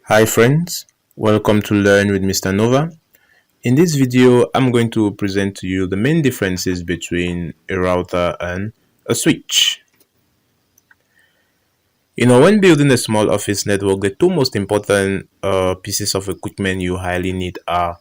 Hi friends, welcome to Learn with Mr. Nova. In this video, I'm going to present to you the main differences between a router and a switch. When building a small office network, the two most important pieces of equipment you highly need are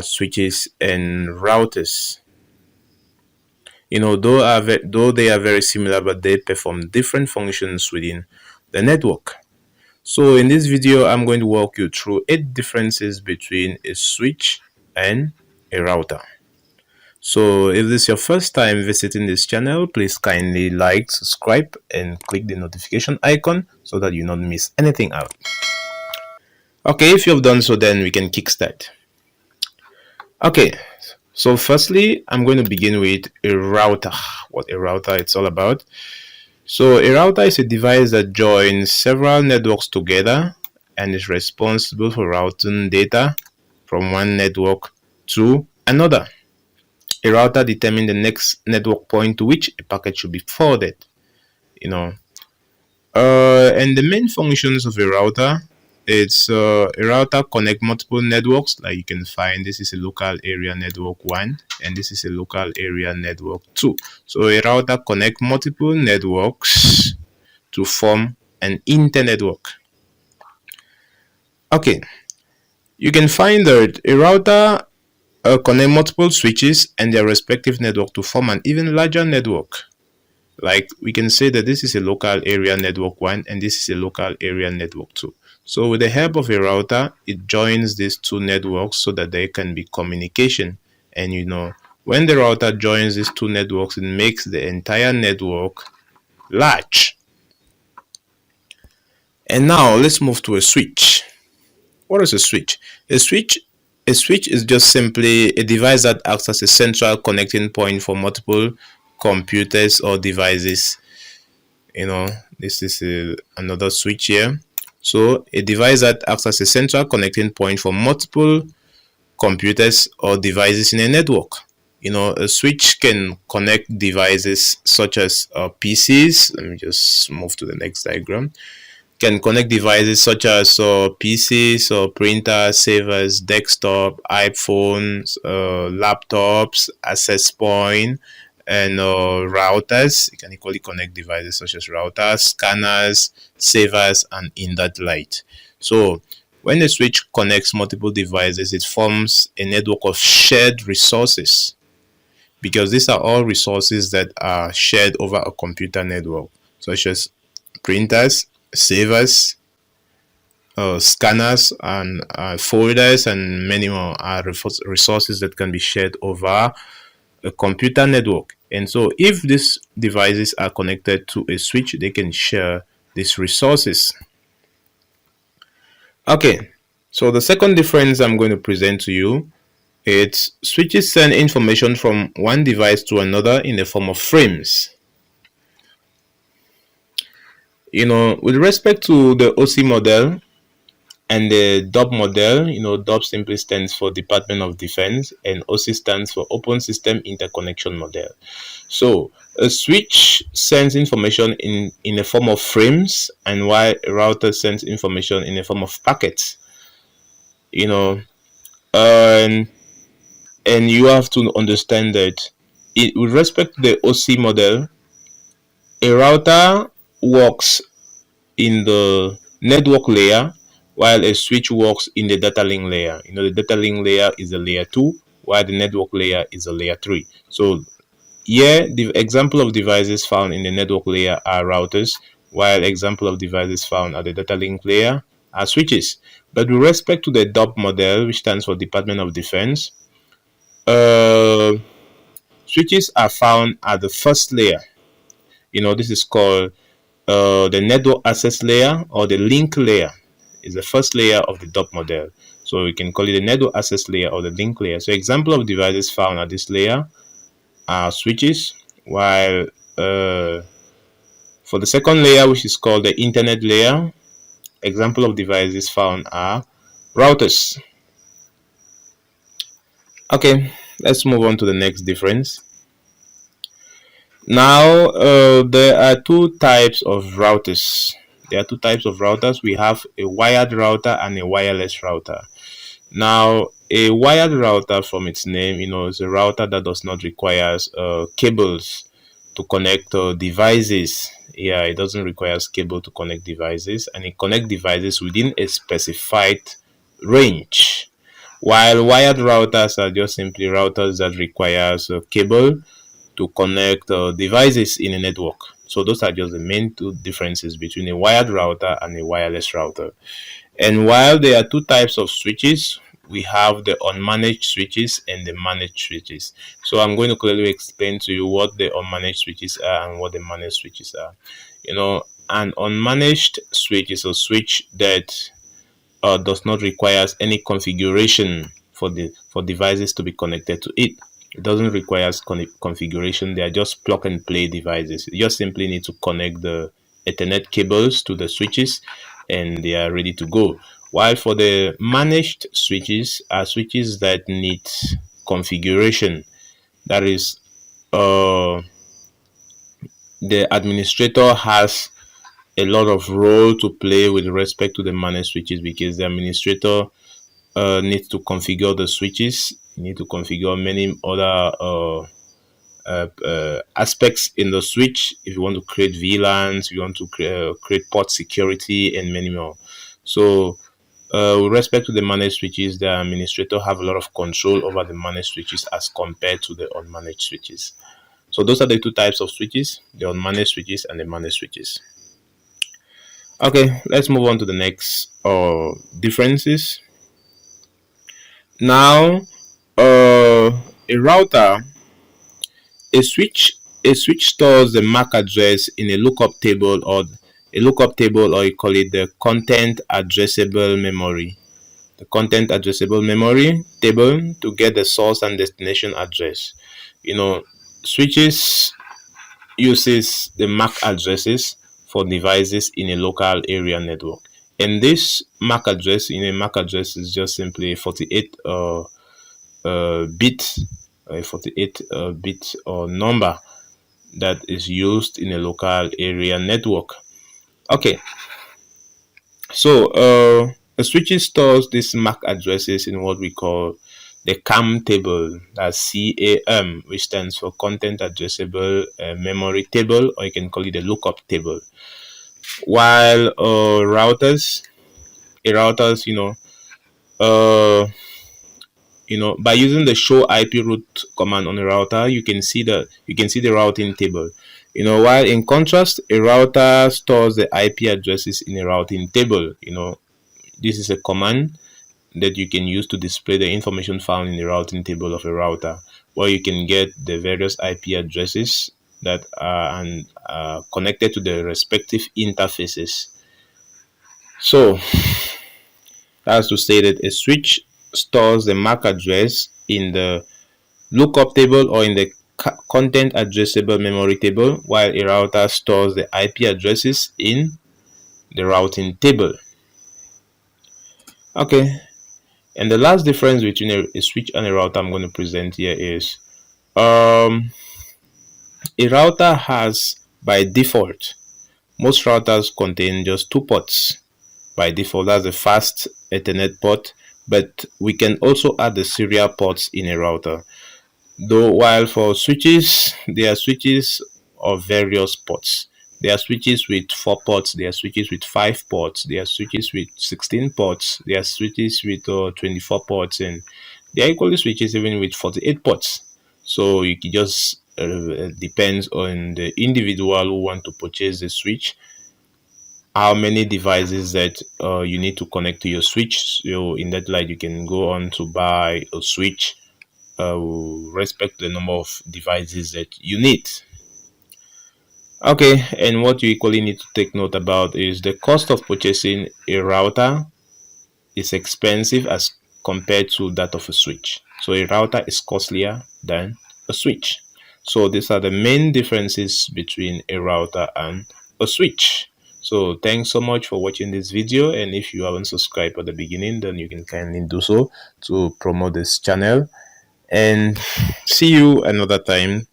switches and routers. Though they are very similar, but they perform different functions within the network. So in this video, I'm going to walk you through 8 differences between a switch and a router. So if this is your first time visiting this channel, please kindly like, subscribe, and click the notification icon so that you don't miss anything out. Okay, if you have done so, then we can kickstart. Okay, so firstly, I'm going to begin with a router. What a router it's all about. So a router is a device that joins several networks together and is responsible for routing data from one network to another. A router determines the next network point to which a packet should be forwarded. And the main functions of a router, a router connect multiple networks. Like you can find, this is a local area network 1 and this is a local area network 2. So a router connect multiple networks to form an internetwork. Okay, you can find that a router connect multiple switches and their respective network to form an even larger network. Like we can say that this is a local area network 1 and this is a local area network 2. So with the help of a router, it joins these two networks so that there can be communication. And when the router joins these two networks, it makes the entire network large. And now let's move to a switch. What is a switch? A switch is just simply a device that acts as a central connecting point for multiple computers or devices. This is another switch here. So a device that acts as a central connecting point for multiple computers or devices in a network. A switch can connect devices such as PCs. Let me just move to the next diagram. Can connect devices such as PCs or printers, servers, desktop, iPhones, laptops, access point, and routers. You can equally connect devices such as routers, scanners, servers, and inlet light. So when a switch connects multiple devices, it forms a network of shared resources, because these are all resources that are shared over a computer network, such as printers, servers, scanners, and folders, and many more are resources that can be shared over a computer network. And so if these devices are connected to a switch, they can share these resources. Okay, so the second difference I'm going to present to you, it's switches send information from one device to another in the form of frames. With respect to the OC model and the DOP model, DOP simply stands for Department of Defense and OC stands for Open System Interconnection Model. So a switch sends information in the form of frames, and while a router sends information in the form of packets. And you have to understand that with respect to the OC model, a router works in the network layer while a switch works in the data link layer. The data link layer is a layer 2 while the network layer is a layer 3. So here the example of devices found in the network layer are routers, while example of devices found at the data link layer are switches. But with respect to the DOP model, which stands for Department of Defense, switches are found at the first layer. This is called the network access layer, or the link layer is the first layer of the DOP model. So we can call it the network access layer or the link layer. So example of devices found at this layer are switches, while for the second layer, which is called the internet layer, example of devices found are routers. Okay, let's move on to the next difference. Now there are two types of routers. There are two types of routers. We have a wired router and a wireless router. Now, a wired router, from its name, is a router that does not require cables to connect devices. Yeah, it doesn't require cable to connect devices, and it connects devices within a specified range. While wired routers are just simply routers that requires a cable to connect devices in a network. So those are just the main two differences between a wired router and a wireless router. And while there are two types of switches, we have the unmanaged switches and the managed switches. So I'm going to clearly explain to you what the unmanaged switches are and what the managed switches are. An unmanaged switch is a switch that does not require any configuration for devices to be connected to it. It doesn't require configuration. They are just plug and play devices. You just simply need to connect the Ethernet cables to the switches and they are ready to go. While for the managed switches are switches that need configuration. That is, the administrator has a lot of role to play with respect to the managed switches, because the administrator needs to configure the switches. You need to configure many other aspects in the switch. If you want to create VLANs, you want to create port security and many more. So with respect to the managed switches, the administrator have a lot of control over the managed switches as compared to the unmanaged switches. So those are the two types of switches: the unmanaged switches and the managed switches. Okay, let's move on to the next differences. Now, a router, a switch stores the MAC address in a lookup table, or you call it the content addressable memory. The content addressable memory table to get the source and destination address. Switches uses the MAC addresses for devices in a local area network. And this MAC address, MAC address is just simply a 48 bit, a 48 bit or number that is used in a local area network. Okay, so the switching stores these MAC addresses in what we call the CAM table. That's CAM, which stands for Content Addressable Memory Table, or you can call it the lookup table. While routers, by using the show IP route command on a router, you can see the routing table. While in contrast, a router stores the IP addresses in a routing table. This is a command that you can use to display the information found in the routing table of a router, where you can get the various IP addresses that are connected to the respective interfaces. So that's to say that a switch stores the MAC address in the lookup table or in the content addressable memory table, while a router stores the IP addresses in the routing table. Okay, and the last difference between a switch and a router I'm going to present here is a router has, by default, most routers contain just two ports. By default, that's a fast Ethernet port, but we can also add the serial ports in a router. Though while for switches, there are switches of various ports. There are switches with 4 ports, there are switches with 5 ports, there are switches with 16 ports, there are switches with 24 ports, and there are equally switches even with 48 ports. So it just depends on the individual who want to purchase the switch, how many devices that you need to connect to your switch. So in that light, you can go on to buy a switch respect the number of devices that you need. Okay, and what you equally need to take note about is the cost of purchasing a router is expensive as compared to that of a switch. So a router is costlier than a switch. So these are the main differences between a router and a switch. So thanks so much for watching this video, and if you haven't subscribed at the beginning, then you can kindly do so to promote this channel. And see you another time.